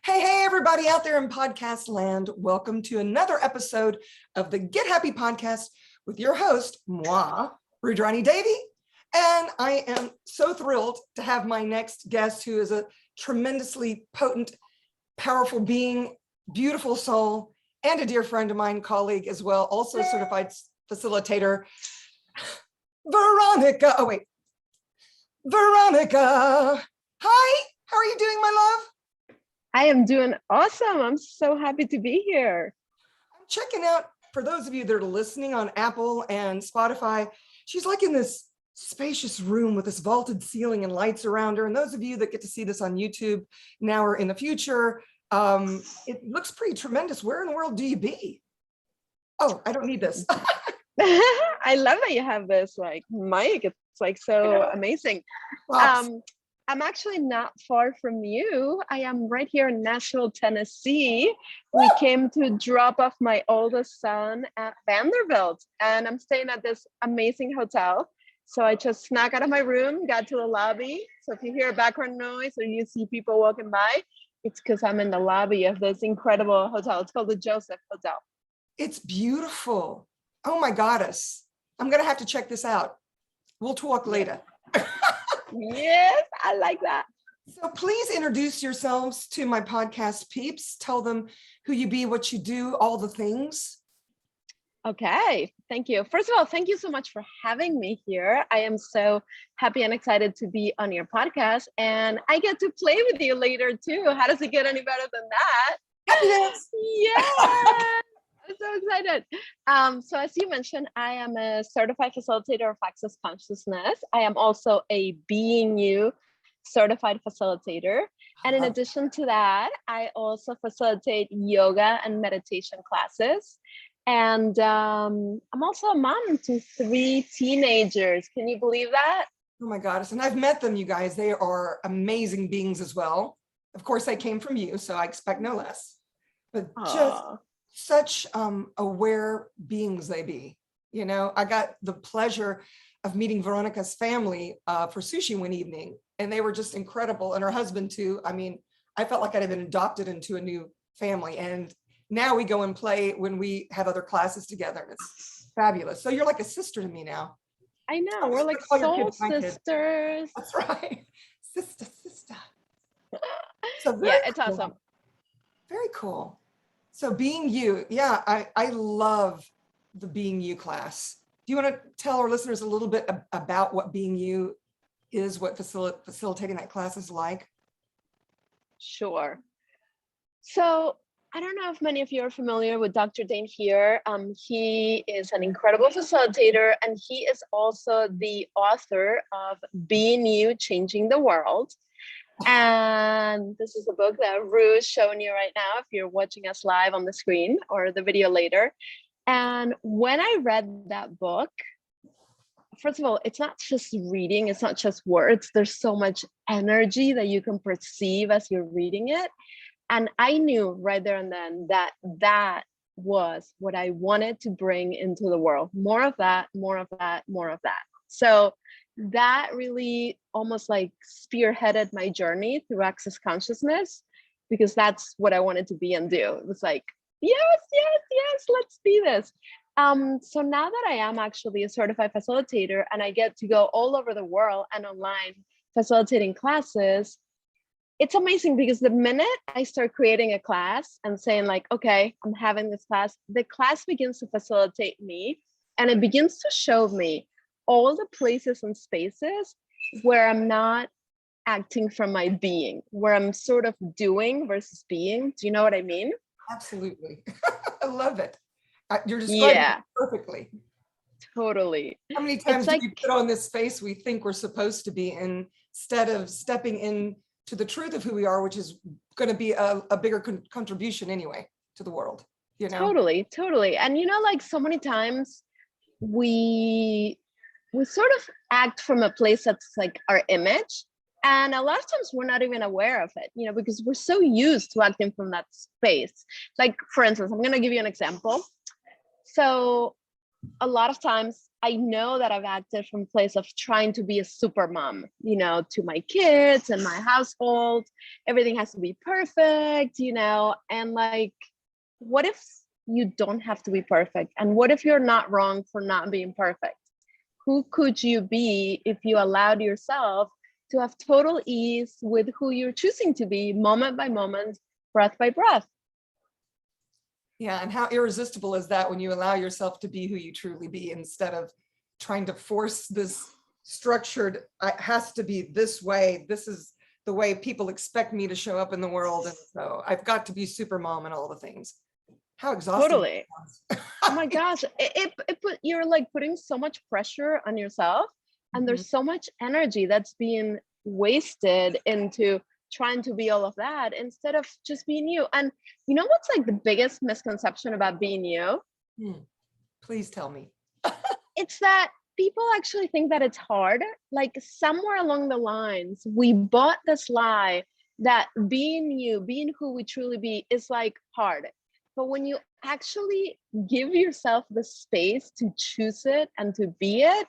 Hey, everybody out there in podcast land. Welcome to another episode of the Get Happy podcast with your host, moi, Rudrani Devi. And I am so thrilled to have my next guest, who is a tremendously potent, powerful being, beautiful soul, and a dear friend of mine, colleague as well, also a certified facilitator, Veronica. Oh, wait. Veronica. Hi, how are you doing, my love? I am doing awesome. I'm so happy to be here. I'm checking out, for those of you that are listening on Apple and Spotify, she's like in this spacious room with this vaulted ceiling and lights around her. And those of you that get to see this on YouTube now or in the future, it looks pretty tremendous. Where in the world do you be? Oh, I don't need this. I love that you have this like mic. It's like so amazing. I'm actually not far from you. I am right here in Nashville, Tennessee. We came to drop off my oldest son at Vanderbilt, and I'm staying at this amazing hotel. So I just snuck out of my room, got to the lobby. So if you hear background noise or you see people walking by, it's because I'm in the lobby of this incredible hotel. It's called the Joseph Hotel. It's beautiful. Oh my goddess. I'm going to have to check this out. We'll talk later. Yes, I like that. So please introduce yourselves to my podcast peeps. Tell them who you be, what you do, all the things. Okay, thank you. First of all, thank you so much for having me here. I am so happy and excited to be on your podcast, and I get to play with you later too. How does it get any better than that? Happiness. Yeah. I'm so excited. So as you mentioned, I am a certified facilitator of Access Consciousness. I am also a Being You certified facilitator. And in addition to that, I also facilitate yoga and meditation classes. And I'm also a mom to 3 teenagers. Can you believe that? Oh my goddess. And I've met them, you guys. They are amazing beings as well. Of course, they came from you, so I expect no less. But just such aware beings they be. You know, I got the pleasure of meeting Veronica's family for sushi one evening, and they were just incredible. And her husband too. I mean, I felt like I'd been adopted into a new family. And now we go and play when we have other classes together. And it's fabulous. So you're like a sister to me now. I know, we're like soul sisters. That's right. Sister. So yeah, it's cool. Awesome. Very cool. So Being You, yeah, I love the Being You class. Do you want to tell our listeners a little bit about what Being You is, what facilitating that class is like? Sure. So I don't know if many of you are familiar with Dr. Dane here. He is an incredible facilitator, and he is also the author of Being You, Changing the World. And this is the book that Ru is showing you right now, if you're watching us live on the screen or the video later. And when I read that book, first of all, it's not just reading, it's not just words. There's so much energy that you can perceive as you're reading it. And I knew right there and then that that was what I wanted to bring into the world. More of that, more of that, more of that. So that really almost like spearheaded my journey through Access Consciousness, because that's what I wanted to be and do. It was like, yes, let's be this. So now that I am actually a certified facilitator and I get to go all over the world and online facilitating classes, it's amazing because the minute I start creating a class and saying like, okay, I'm having this class, the class begins to facilitate me, and it begins to show me all the places and spaces where I'm not acting from my being, where I'm sort of doing versus being. Do you know what I mean? Absolutely. I love it. You're describing it perfectly. Totally. How many times do we put on this space we think we're supposed to be instead of stepping in to the truth of who we are, which is going to be a bigger contribution anyway to the world, you know? Totally. And you know, like so many times we sort of act from a place that's like our image. And a lot of times we're not even aware of it, you know, because we're so used to acting from that space. Like, for instance, I'm going to give you an example. So a lot of times I know that I've acted from a place of trying to be a super mom, you know, to my kids and my household. Everything has to be perfect, you know, and like, what if you don't have to be perfect? And what if you're not wrong for not being perfect? Who could you be if you allowed yourself to have total ease with who you're choosing to be, moment by moment, breath by breath? Yeah, and how irresistible is that when you allow yourself to be who you truly be instead of trying to force this structured, it has to be this way. This is the way people expect me to show up in the world. And so I've got to be super mom and all the things. How exhausting. Totally. Oh my gosh, you're like putting so much pressure on yourself, and there's so much energy that's being wasted into trying to be all of that instead of just being you. And you know what's like the biggest misconception about being you? Please tell me. It's that people actually think that it's hard. Like somewhere along the lines, we bought this lie that being you, being who we truly be, is like hard. But when you actually give yourself the space to choose it and to be it,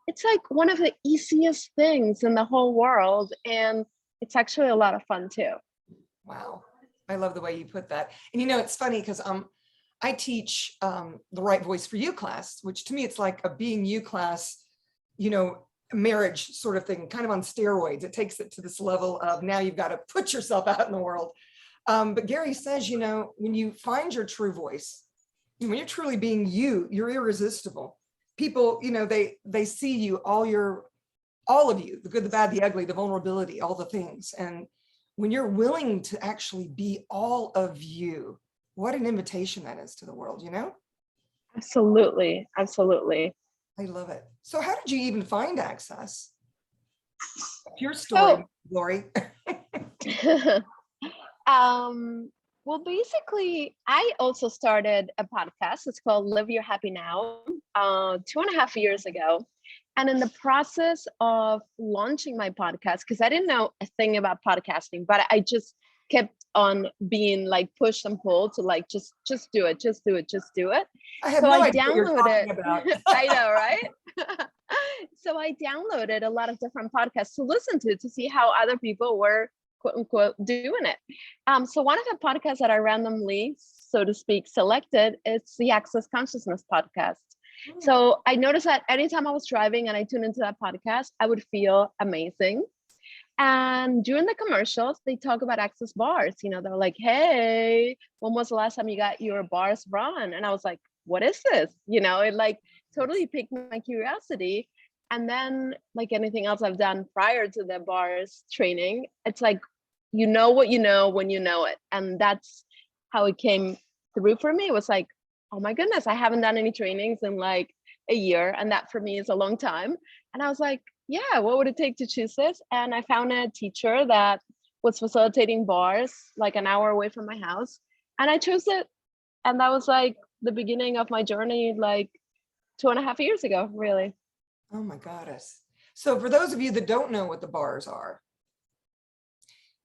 it's like one of the easiest things in the whole world. And it's actually a lot of fun too. Wow. I love the way you put that. And you know, it's funny because I teach the Right Voice for You class, which to me, it's like a being you class, you know, marriage sort of thing, kind of on steroids. It takes it to this level of now you've got to put yourself out in the world. But Gary says, you know, when you find your true voice, when you're truly being you, you're irresistible. People, you know, they see you, all of you, the good, the bad, the ugly, the vulnerability, all the things. And when you're willing to actually be all of you, what an invitation that is to the world, you know? Absolutely. Absolutely. I love it. So how did you even find Access? Your story, Lori. Well, basically, I also started a podcast. It's called Live Your Happy Now, 2.5 years ago. And in the process of launching my podcast, because I didn't know a thing about podcasting, but I just kept on being like pushed and pulled to like, just do it, just do it, just do it. I have so no I idea what you're talking about. I know, right? So I downloaded a lot of different podcasts to listen to see how other people were quote unquote doing it. So one of the podcasts that I randomly, so to speak, selected is the Access Consciousness podcast. So I noticed that anytime I was driving and I tuned into that podcast, I would feel amazing. And during the commercials, they talk about Access bars. You know, they're like, hey, when was the last time you got your bars run? And I was like, what is this? You know, it like totally piqued my curiosity. And then like anything else I've done prior to the bars training, it's like, you know what you know when you know it. And that's how it came through for me. It was like, oh my goodness, I haven't done any trainings in like a year. And that for me is a long time. And I was like, yeah, what would it take to choose this? And I found a teacher that was facilitating bars like an hour away from my house. And I chose it. And that was like the beginning of my journey, like 2.5 years ago, really. Oh my goddess. So for those of you that don't know what the bars are,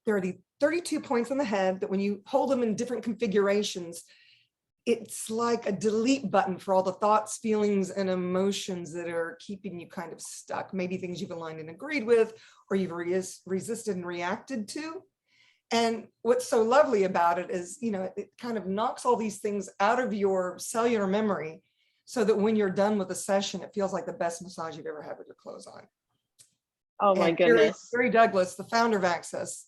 there are the 32 points on the head that when you hold them in different configurations, it's like a delete button for all the thoughts, feelings, and emotions that are keeping you kind of stuck. Maybe things you've aligned and agreed with, or you've resisted and reacted to. And what's so lovely about it is, you know, it kind of knocks all these things out of your cellular memory so that when you're done with a session, it feels like the best massage you've ever had with your clothes on. Oh my goodness. Gary Douglas, the founder of Access,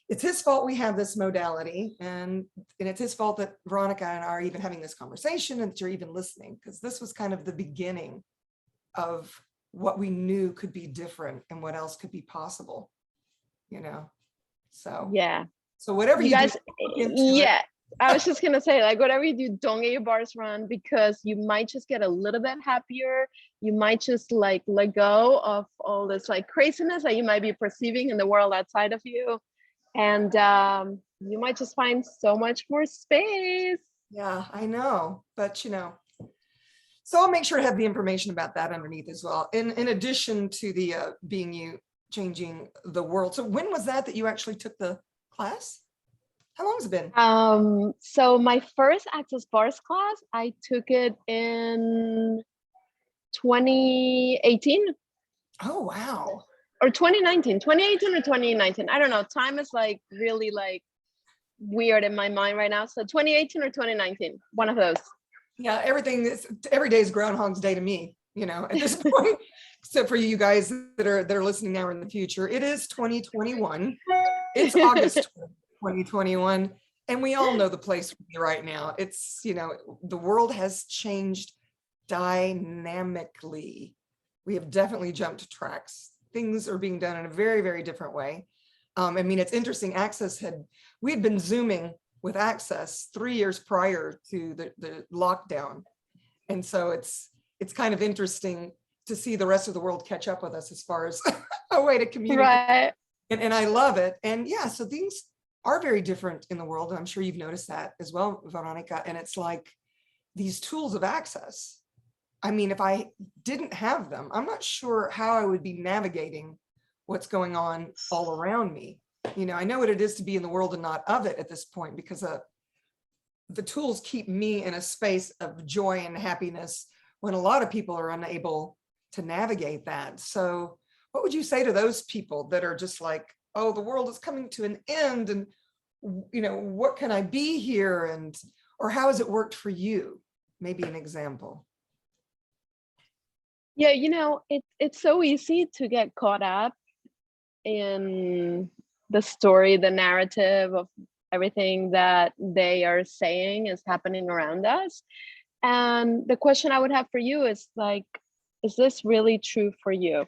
it's his fault we have this modality, and it's his fault that Veronica and I are even having this conversation and that you're even listening, because this was kind of the beginning of what we knew could be different and what else could be possible, you know? So, yeah. So whatever you guys, do, I was just going to say, like, whatever you do, don't get your bars run, because you might just get a little bit happier. You might just like let go of all this like craziness that you might be perceiving in the world outside of you. And you might just find so much more space. Yeah, I know. But, you know, so I'll make sure to have the information about that underneath as well. In addition to the being you, changing the world. So when was that you actually took the class? How long has it been? So my first Access Bars class, I took it in 2018 Oh, wow. or 2019, 2018 or 2019. I don't know. Time is like really like weird in my mind right now. So 2018 or 2019, one of those. Yeah, every day is Groundhog's Day to me, at this point, except for you guys that are listening now or in the future. It is 2021. It's August 2021. And we all know the place we're in right now. It's, the world has changed dynamically. We have definitely jumped tracks. Things are being done in a very, very different way. I mean, it's interesting. We had been Zooming with Access 3 years prior to the lockdown. And so it's kind of interesting to see the rest of the world catch up with us as far as a way to communicate. Right. And I love it. And yeah, so things are very different in the world. And I'm sure you've noticed that as well, Veronica. And it's like these tools of access. I mean, if I didn't have them, I'm not sure how I would be navigating what's going on all around me. I know what it is to be in the world and not of it at this point, because the tools keep me in a space of joy and happiness when a lot of people are unable to navigate that. So what would you say to those people that are just like, oh, the world is coming to an end, and what can I be here, or how has it worked for you? Maybe an example. Yeah, it's so easy to get caught up in the story, the narrative of everything that they are saying is happening around us. And the question I would have for you is like, is this really true for you?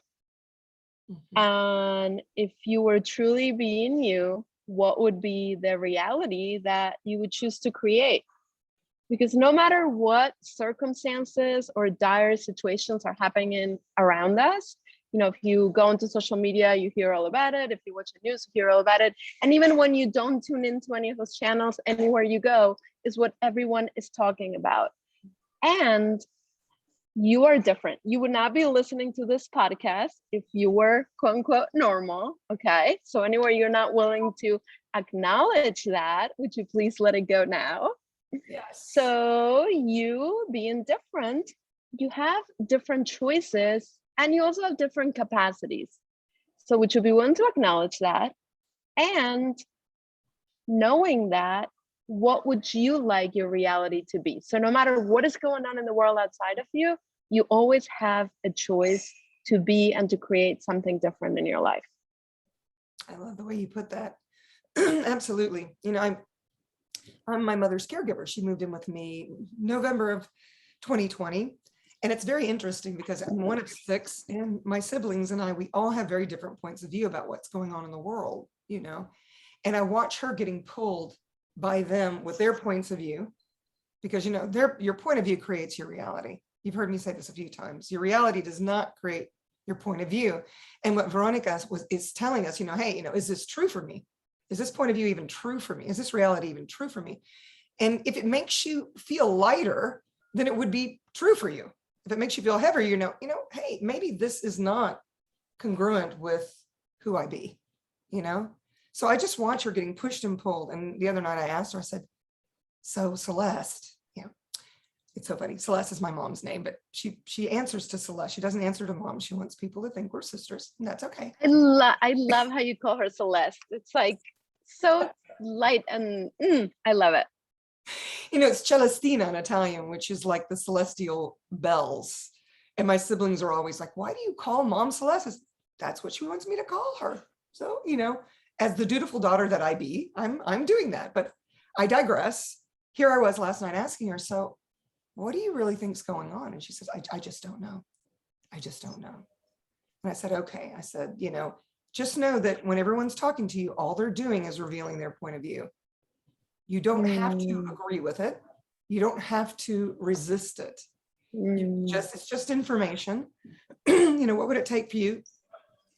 Mm-hmm. And if you were truly being you, what would be the reality that you would choose to create? Because no matter what circumstances or dire situations are happening around us, if you go into social media, you hear all about it. If you watch the news, you hear all about it. And even when you don't tune into any of those channels, anywhere you go is what everyone is talking about. And you are different. You would not be listening to this podcast if you were quote unquote normal. Okay. So anywhere you're not willing to acknowledge that, would you please let it go now? Yes. So you being different, you have different choices, and you also have different capacities. So would you be willing to acknowledge that? And knowing that, what would you like your reality to be? So no matter what is going on in the world outside of you, you always have a choice to be and to create something different in your life. I love the way you put that. Absolutely. I'm my mother's caregiver. She moved in with me November of 2020. And it's very interesting because I'm one of 6, and my siblings and we all have very different points of view about what's going on in the world, and I watch her getting pulled by them with their points of view, because, your point of view creates your reality. You've heard me say this a few times. Your reality does not create your point of view. And what Veronica is telling us, hey, is this true for me? Is this point of view even true for me? Is this reality even true for me? And if it makes you feel lighter, then it would be true for you. If it makes you feel heavier, hey, maybe this is not congruent with who I be, So I just watch her getting pushed and pulled. And the other night I asked her, I said, so Celeste, it's so funny. Celeste is my mom's name, but she answers to Celeste. She doesn't answer to mom. She wants people to think we're sisters, and that's okay. I love how you call her Celeste. It's like so light, and I love it. It's Celestina in Italian, which is like the celestial bells. And my siblings are always like, why do you call mom Celeste? That's what she wants me to call her. So, as the dutiful daughter that I be, I'm doing that. But I digress. Here I was last night asking her, so what do you really think's going on? And she says, I just don't know. I just don't know. And I said, okay. I said, just know that when everyone's talking to you, all they're doing is revealing their point of view. You don't have to agree with it. You don't have to resist it. It's just information. What would it take for you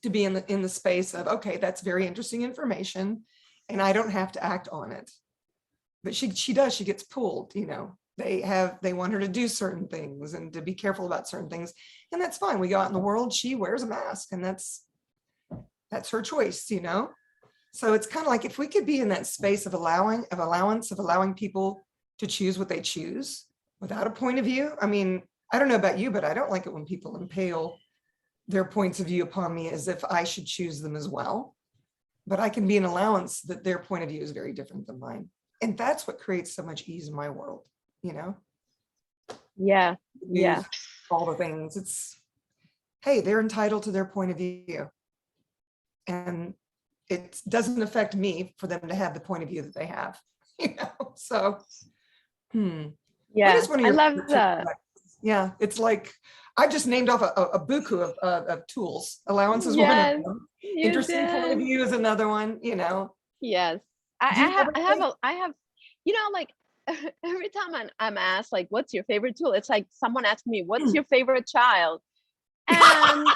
to be in the space of, okay, that's very interesting information, and I don't have to act on it. But she does, she gets pulled, they want her to do certain things and to be careful about certain things. And that's fine. We go out in the world, she wears a mask, and that's her choice, So it's kind of like if we could be in that space of allowing people to choose what they choose without a point of view. I mean, I don't know about you, but I don't like it when people impale their points of view upon me as if I should choose them as well. But I can be an allowance that their point of view is very different than mine. And that's what creates so much ease in my world, you know? Yeah. Yeah. All the things. It's, hey, they're entitled to their point of view. And it doesn't affect me for them to have the point of view that they have, you know? So, yeah, what is one of I your love favorite that. tools? Yeah, it's like, I've just named off a buku of tools. Allowance is one of Yes, them. you Interesting point of did. view is another one, you know? Yes. Do you ever think, I have, you know, like every time I'm asked, like, what's your favorite tool? It's like someone asks me, what's your favorite child? And,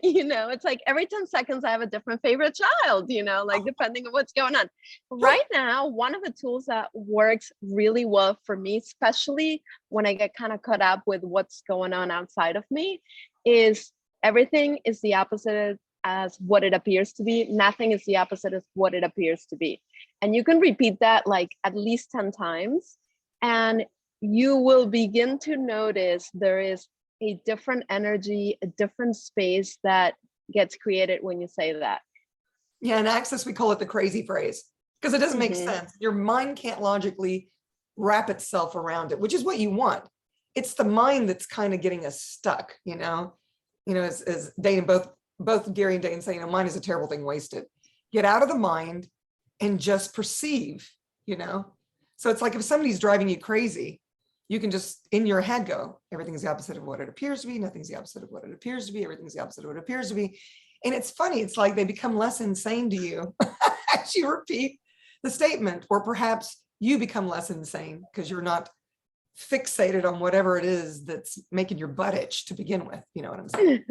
you know, it's like every 10 seconds I have a different favorite child, you know, like depending on what's going on. Right now, one of the tools that works really well for me, especially when I get kind of caught up with what's going on outside of me, is everything is the opposite as what it appears to be. Nothing is the opposite as what it appears to be. And you can repeat that like at least 10 times, and you will begin to notice there is a different energy, a different space that gets created when you say that. yeah, in Access, we call it the crazy phrase because it doesn't make sense. Your mind can't logically wrap itself around it, which is what you want. It's the mind that's kind of getting us stuck, you know, as Dane, both Gary and Dane say, you know, mind is a terrible thing, wasted. Get out of the mind and just perceive, you know? So it's like if somebody's driving you crazy, you can just in your head go, everything's the opposite of what it appears to be. Nothing's the opposite of what it appears to be. Everything's the opposite of what it appears to be. And it's funny. It's like they become less insane to you as you repeat the statement, or perhaps you become less insane because you're not fixated on whatever it is that's making your butt itch to begin with. You know what I'm saying?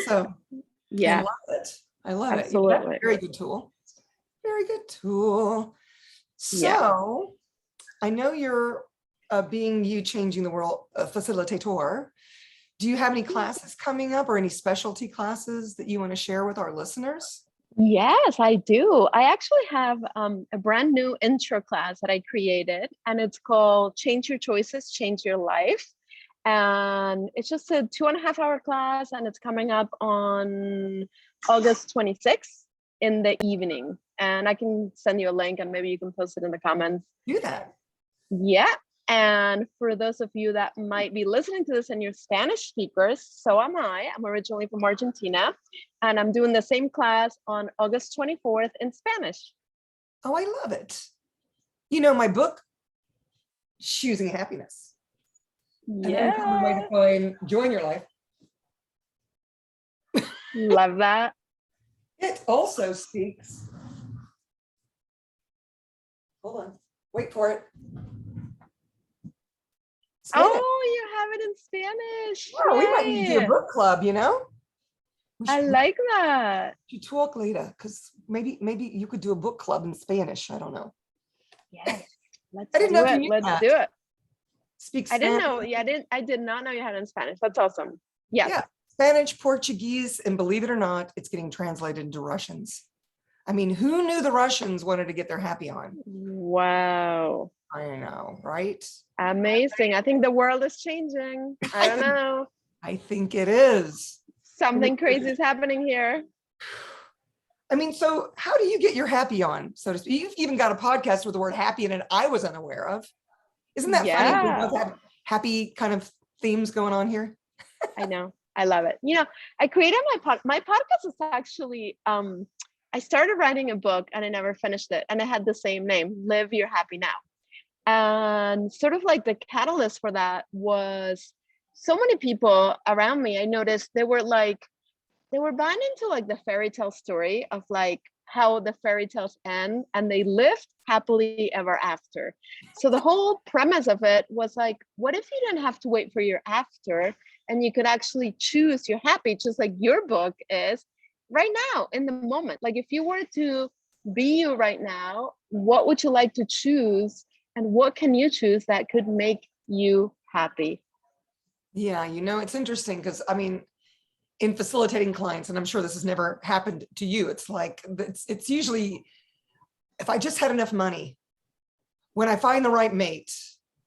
So yeah, I love it. I love it. absolutely. That's a very good tool. Very good tool. Yeah. So I know you're being you changing the world facilitator. Do you have any classes coming up or any specialty classes that you want to share with our listeners? Yes, I do. I actually have a brand new intro class that I created, and it's called Change Your Choices, Change Your Life. And it's just a 2.5-hour class, and it's coming up on August 26th in the evening. And I can send you a link and maybe you can post it in the comments. Do that. Yeah. And for those of you that might be listening to this and you're Spanish speakers, so am I. I'm originally from Argentina, and I'm doing the same class on August 24th in Spanish. Oh, I love it. You know, my book, Choosing Happiness. Yeah. An uncommon way to find joy in your life. Love that. It also speaks. Hold on. Wait for it. Spanish. Oh, you have it in Spanish. Oh, we might need to do a book club, you know? I like that. You talk later, because maybe you could do a book club in Spanish. I don't know. Yes. Let's I didn't do know if you it. knew Let's that. do it. Speak I Spanish. didn't know. Yeah, I did not know you had it in Spanish. That's awesome. Yes. Yeah, Spanish, Portuguese, and believe it or not, it's getting translated into Russians. I mean, who knew the Russians wanted to get their happy on? Wow. I know, right? Amazing. I think the world is changing. I don't know. I think it is. Something crazy is happening here. I mean, so how do you get your happy on, so to speak? You've even got a podcast with the word happy in it I was unaware of. Isn't that funny? We both have happy kind of themes going on here. I know. I love it. You know, I created my podcast is actually, I started writing a book and I never finished it. And it had the same name, Live Your Happy Now. And sort of like the catalyst for that was so many people around me. I noticed they were buying into like the fairy tale story of like how the fairy tales end and they lived happily ever after. So the whole premise of it was like, what if you didn't have to wait for your after and you could actually choose your happy, just like your book is right now in the moment. Like if you were to be you right now, what would you like to choose? And what can you choose that could make you happy? Yeah, you know, it's interesting because I mean, in facilitating clients, and I'm sure this has never happened to you, it's like, it's usually, if I just had enough money, when I find the right mate,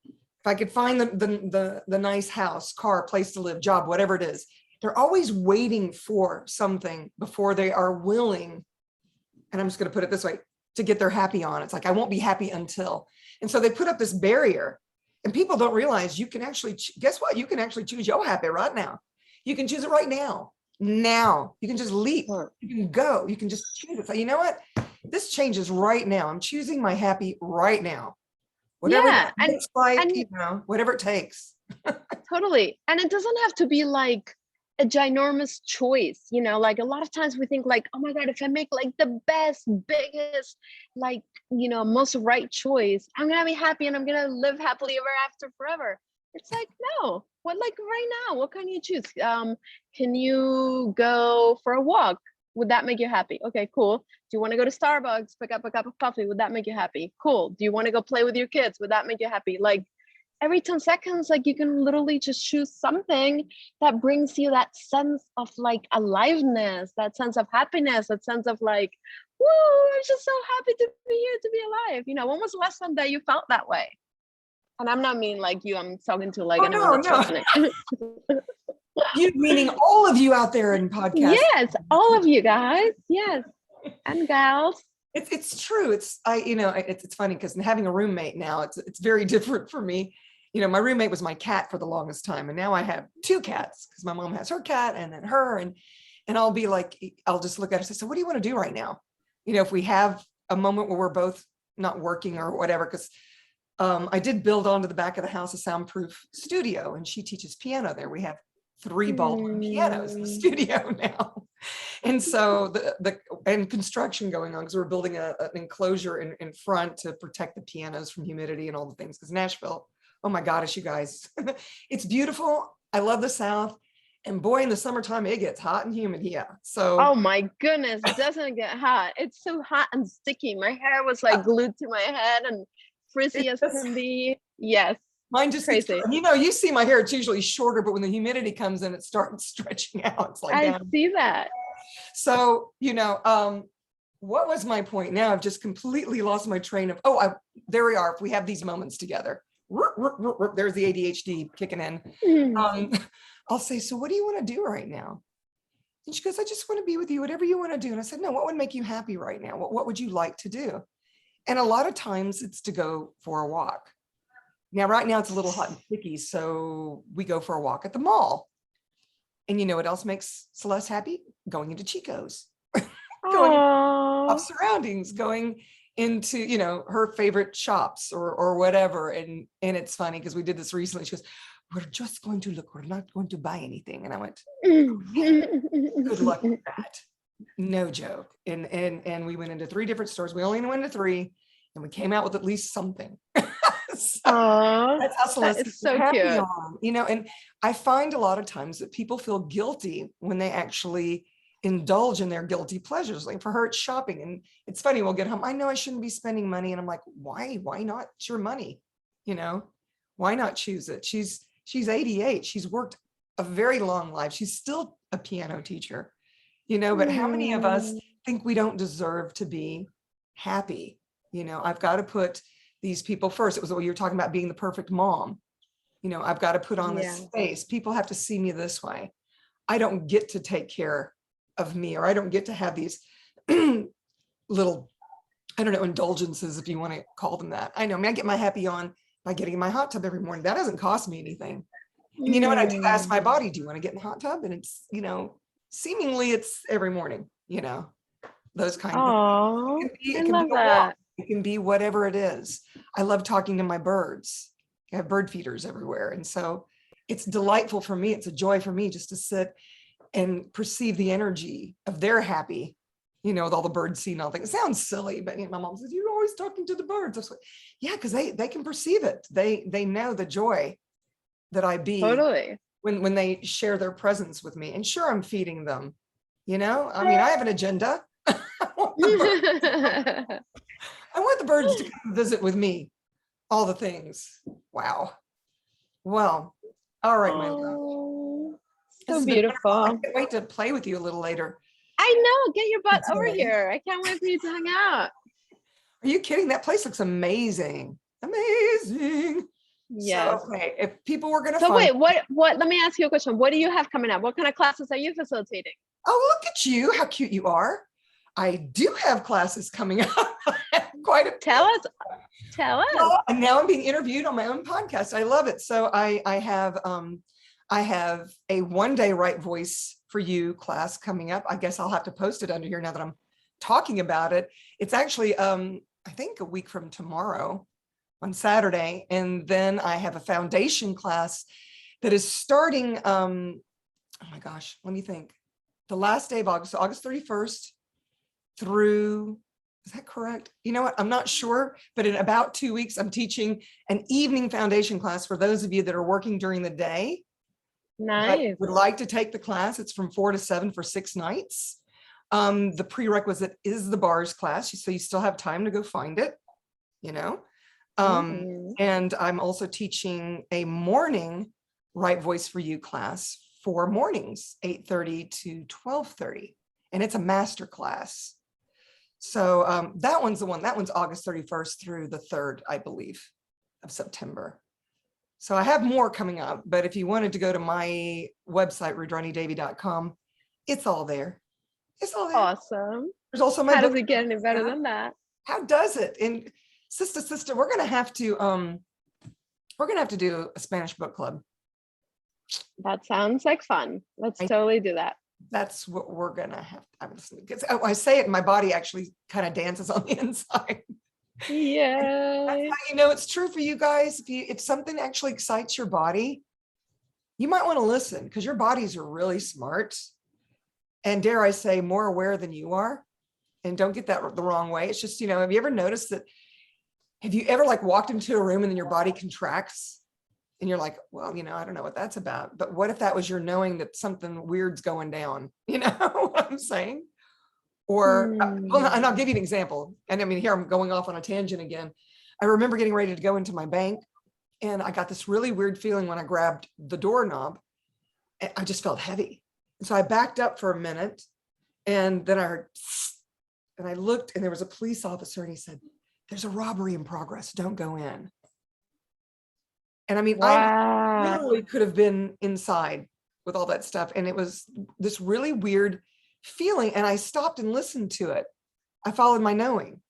if I could find the nice house, car, place to live, job, whatever it is, they're always waiting for something before they are willing, and I'm just going to put it this way, to get their happy on. It's like, I won't be happy until. And so they put up this barrier, and people don't realize you can actually, guess what? You can actually choose your happy right now. You can choose it right now. Now you can just leap, you can go, you can just choose it. So you know what? This changes right now. I'm choosing my happy right now. Whatever Yeah, that looks like, you know, whatever it takes. Totally. And it doesn't have to be like a ginormous choice, you know, like a lot of times we think like, oh my God, if I make like the best, biggest, like, you know, most right choice, I'm gonna be happy and I'm gonna live happily ever after forever. It's like, no, what, like right now, what can you choose? Can you go for a walk? Would that make you happy? Okay, cool. Do you want to go to Starbucks, pick up a cup of coffee? Would that make you happy? Cool. Do you want to go play with your kids? Would that make you happy? Like every 10 seconds, like you can literally just choose something that brings you that sense of like aliveness, that sense of happiness, that sense of like, woo, I'm just so happy to be here, to be alive. You know, when was the last time that you felt that way? And I'm not mean like you, I'm talking to like anyone that's listening. You meaning all of you out there in podcast. Yes, all of you guys. Yes, and gals. It's true. It's funny because having a roommate now, it's very different for me. You know, my roommate was my cat for the longest time, and now I have two cats because my mom has her cat and then her, and I'll be like, I'll just look at her and say, so what do you want to do right now? You know, if we have a moment where we're both not working or whatever, because I did build onto the back of the house a soundproof studio, and she teaches piano there. We have 3 Baldwin pianos in the studio now. And so and construction going on because we're building an enclosure in front to protect the pianos from humidity and all the things. Because Nashville, oh my gosh, you guys, it's beautiful. I love the South. And boy, in the summertime, it gets hot and humid here. So, oh my goodness, doesn't it get hot? It's so hot and sticky. My hair was like glued to my head and frizzy as can be. Yes. Mine just crazy. You know, you see my hair, it's usually shorter, but when the humidity comes in, it starts stretching out. It's like, I see that. So, you know, what was my point? Now I've just completely lost my train of, there we are. If we have these moments together, there's the ADHD kicking in. I'll say, so what do you want to do right now? And she goes, I just want to be with you, whatever you want to do. And I said, no, what would make you happy right now? What would you like to do? And a lot of times it's to go for a walk. Now, right now it's a little hot and sticky, so we go for a walk at the mall. And you know what else makes Celeste happy? Going into Chico's, going off surroundings, going into, you know, her favorite shops or whatever. And it's funny because we did this recently. She goes, we're just going to look, we're not going to buy anything. And I went, good luck with that. No joke. And we went into 3 different stores. We only went into 3 and we came out with at least something. So that's how Celeste is so cute. You know, and I find a lot of times that people feel guilty when they actually indulge in their guilty pleasures. Like for her, it's shopping. And it's funny, we'll get home, I know I shouldn't be spending money. And I'm like, why not? It's your money. You know, why not choose it? She's 88. She's worked a very long life. She's still a piano teacher, you know, but how many of us think we don't deserve to be happy? You know, I've got to put these people first. It was what you were talking about, being the perfect mom. You know, I've got to put on this face. People have to see me this way. I don't get to take care of me, or I don't get to have these little, I don't know, indulgences, if you want to call them that. I know, I mean, I get my happy on by getting in my hot tub every morning. That doesn't cost me anything. And you know what? I do ask my body, do you want to get in the hot tub? And it's, you know, seemingly it's every morning, you know, those kind of things. It can be a walk. It can be whatever it is. I love talking to my birds. I have bird feeders everywhere. And so it's delightful for me. It's a joy for me just to sit and perceive the energy of their happy, you know, with all the birds seeing all things. It sounds silly, but you know, my mom says, you're always talking to the birds. I was like, yeah, because they can perceive it. They know the joy that I be when they share their presence with me. And sure, I'm feeding them, you know, I mean, I have an agenda. I want the birds to come visit with me, all the things. Wow. Well, all right, my love. This So has been wonderful. I beautiful. can't wait to play with you a little later. I know. Get your butt over Today. here. I can't wait for you to hang out. Are you kidding? That place looks amazing. Amazing. Yes. So, okay, if people were going to So find, wait, what, let me ask you a question. What do you have coming up? What kind of classes are you facilitating? oh, look at you, how cute you are. I do have classes coming up. Quite a Tell us. well, and now I'm being interviewed on my own podcast. I love it. So I have a 1-day right voice for you class coming up. I guess I'll have to post it under here now that I'm talking about it. It's actually I think a week from tomorrow on Saturday. And then I have a foundation class that is starting oh my gosh, let me think. The last day of August, so August 31st through, is that correct? You know what? I'm not sure, but in about 2 weeks, I'm teaching an evening foundation class for those of you that are working during the day. Nice. Would like to take the class. It's from 4 to 7 for 6 nights. The prerequisite is the bars class, so you still have time to go find it, you know. And I'm also teaching a morning right voice for you class for mornings, 8:30 to 12:30, and it's a master class. So that one's the one. That one's August 31st through the 3rd, I believe, of September. So I have more coming up, but if you wanted to go to my website, rudranidevi.com, it's all there. It's all there. Awesome. There's also my How book. does it get any better than that? How does it? And sister, we're gonna have to do a Spanish book club. That sounds like fun. Let's totally do that. That's what we're gonna have. Because I say it, and my body actually kind of dances on the inside. Yeah. That's how you know it's true for you guys. If something actually excites your body, you might want to listen, because your bodies are really smart, and dare I say, more aware than you are. And don't get that the wrong way. It's just, you know, have you ever noticed that? Have you ever like walked into a room and then your body contracts? And you're like, well, you know, I don't know what that's about. But what if that was your knowing that something weird's going down? You know what I'm saying? Or, well, and I'll give you an example. And I mean, here I'm going off on a tangent again. I remember getting ready to go into my bank, and I got this really weird feeling when I grabbed the doorknob. And I just felt heavy. And so I backed up for a minute, and then I heard, and I looked, and there was a police officer, and he said, "There's a robbery in progress. Don't go in." And I mean, wow. I literally could have been inside with all that stuff. And it was this really weird feeling. And I stopped and listened to it. I followed my knowing.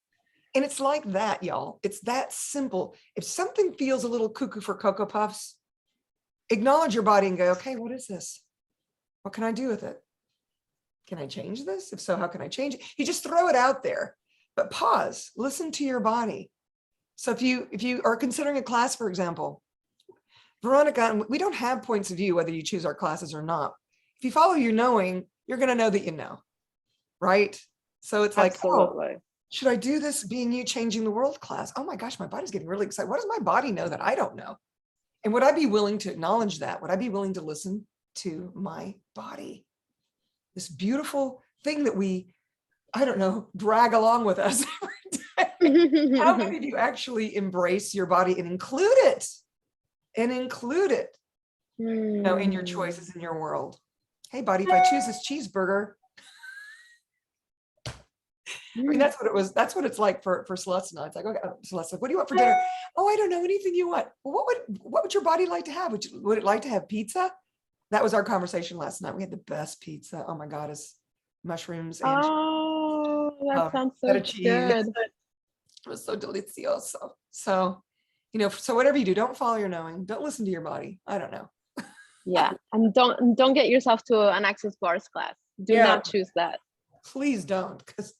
And it's like that, y'all. It's that simple. If something feels a little cuckoo for Cocoa Puffs, acknowledge your body and go, okay, what is this? What can I do with it? Can I change this? If so, how can I change it? You just throw it out there, but pause, listen to your body. So if you are considering a class, for example, Veronica, we don't have points of view whether you choose our classes or not. If you follow your knowing, you're going to know that you know, right? So it's like, oh, should I do this Being You Changing the World class? Oh my gosh, my body's getting really excited. What does my body know that I don't know? And would I be willing to acknowledge that? Would I be willing to listen to my body? This beautiful thing that we, I don't know, drag along with us every day. How many of you actually embrace your body and include it? You know, in your choices in your world. Hey, buddy, if I choose this cheeseburger, I mean, that's what it was. That's what it's like for Celeste and I. It's like, okay, Celeste, what do you want for dinner? Oh, I don't know, anything you want. Well, what would your body like to have? Would it like to have pizza? That was our conversation last night. We had the best pizza. Oh my God, it's mushrooms and that sounds so feta cheese. good. It was so delicioso. So, you know, so whatever you do, don't follow your knowing. Don't listen to your body. I don't know. Yeah, and don't get yourself to an Access Bars class. Do not choose that. Please don't, because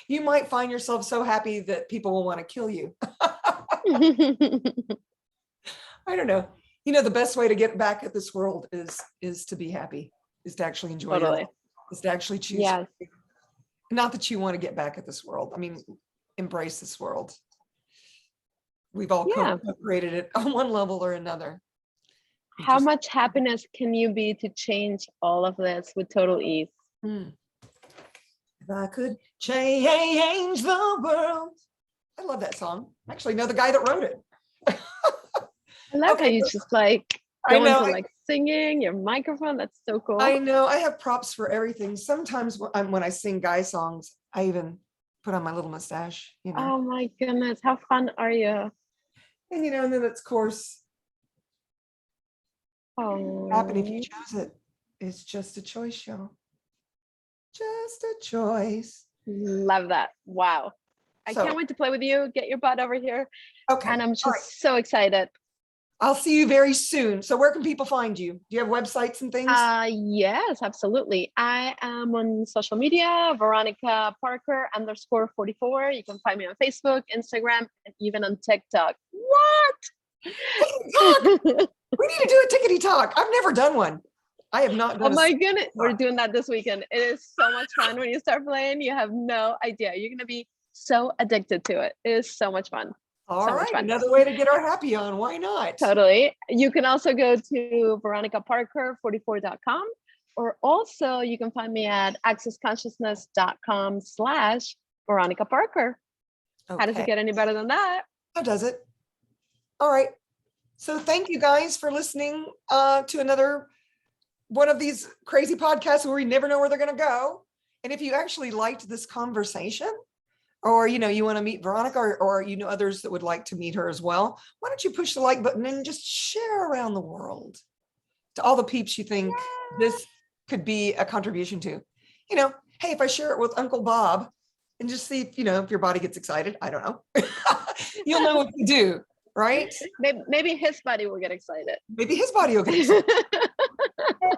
you might find yourself so happy that people will want to kill you. I don't know. You know, the best way to get back at this world is to be happy, is to actually enjoy it, is to actually choose. Yes. Not that you want to get back at this world. I mean, embrace this world. We've all created it on one level or another. How much happiness can you be to change all of this with total ease? If I could change the world. I love that song. I actually know the guy that wrote it. I love how you just like I go know. into like singing, your microphone. That's so cool. I know. I have props for everything. Sometimes when I sing guy songs, I even put on my little mustache, you know. Oh my goodness. How fun are you? And, you know, and then it's, of course, happen if you Oh, chose it. It's just a choice, y'all. Just a choice. love that. Wow. I So, can't wait to play with you. Get your butt over here. okay. And I'm All just right. so excited. I'll see you very soon. So where can people find you? Do you have websites and things? Yes, absolutely. I am on social media, Veronica Parker _44. You can find me on Facebook, Instagram, and even on TikTok. What? TikTok! We need to do a tickety talk. I've never done one. I have not Oh done my goodness. We're doing that this weekend. It is so much fun. When you start playing, you have no idea. You're going to be so addicted to it. It is so much fun. All So much right, fun. another way to get our happy on. Why not? Totally. You can also go to veronicaparker44.com, or also you can find me at accessconsciousness.com/Veronica Parker. Okay. How does it get any better than that? How does it? All right. So thank you guys for listening to another one of these crazy podcasts where we never know where they're going to go. And if you actually liked this conversation, or, you know, you want to meet Veronica, or you know others that would like to meet her as well, why don't you push the like button and just share around the world to all the peeps you think this could be a contribution to. You know, hey, if I share it with Uncle Bob and just see, you know, if your body gets excited, I don't know. You'll know what to do, right? Maybe his body will get excited. Maybe his body will get excited.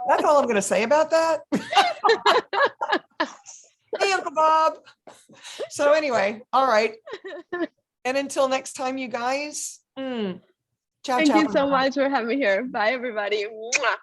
That's all I'm going to say about that. Hey, Uncle Bob. So anyway, all right. And until next time, you guys. Ciao, Thank ciao. you so much for having me here. Bye, everybody. Mwah.